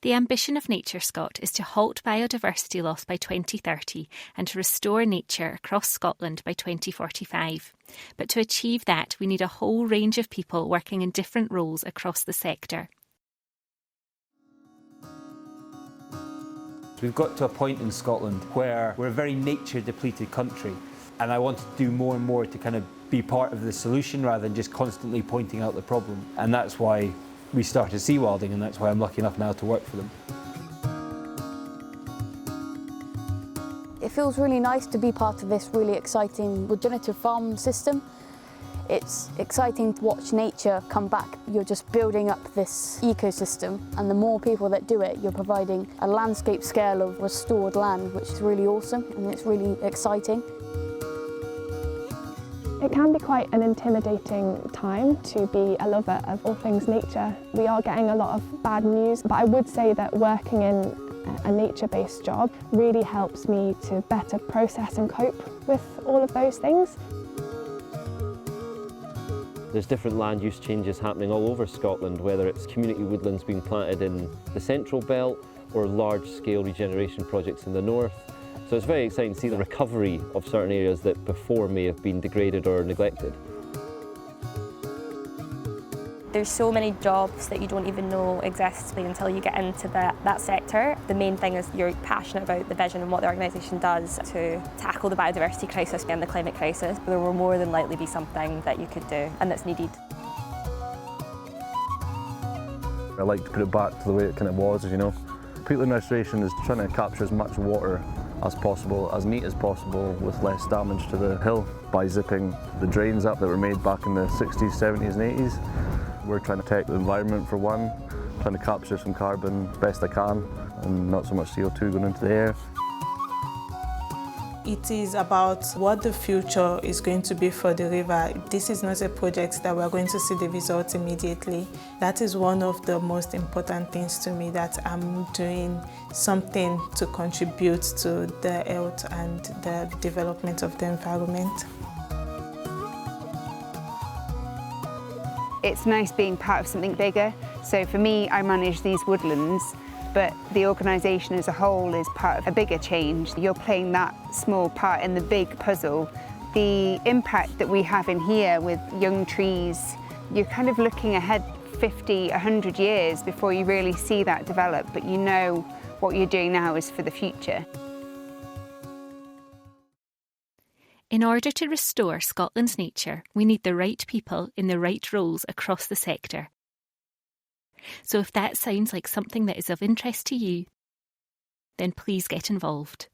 The ambition of NatureScot is to halt biodiversity loss by 2030 and to restore nature across Scotland by 2045. But to achieve that, we need a whole range of people working in different roles across the sector. We've got to a point in Scotland where we're a very nature-depleted country, and I want to do more and more to kind of be part of the solution rather than just constantly pointing out the problem. And that's why we started Seawilding, and that's why I'm lucky enough now to work for them. It feels really nice to be part of this really exciting regenerative farm system. It's exciting to watch nature come back. You're just building up this ecosystem, and the more people that do it, you're providing a landscape scale of restored land, which is really awesome and it's really exciting. It can be quite an intimidating time to be a lover of all things nature. We are getting a lot of bad news, but I would say that working in a nature-based job really helps me to better process and cope with all of those things. There's different land use changes happening all over Scotland, whether it's community woodlands being planted in the central belt or large-scale regeneration projects in the north. So it's very exciting to see the recovery of certain areas that before may have been degraded or neglected. There's so many jobs that you don't even know exist until you get into that sector. The main thing is you're passionate about the vision and what the organisation does to tackle the biodiversity crisis and the climate crisis. There will more than likely be something that you could do and that's needed. I like to put it back to the way it kind of was, you know. Peatland restoration is trying to capture as much water as possible, as neat as possible, with less damage to the hill by zipping the drains up that were made back in the 60s, 70s and 80s. We're trying to protect the environment for one, trying to capture some carbon best I can and not so much CO2 going into the air. It is about what the future is going to be for the river. This is not a project that we're going to see the results immediately. That is one of the most important things to me, that I'm doing something to contribute to the health and the development of the environment. It's nice being part of something bigger. So for me, I manage these woodlands, but the organisation as a whole is part of a bigger change. You're playing that small part in the big puzzle. The impact that we have in here with young trees, you're kind of looking ahead 50, 100 years before you really see that develop, but you know what you're doing now is for the future. In order to restore Scotland's nature, we need the right people in the right roles across the sector. So if that sounds like something that is of interest to you, then please get involved.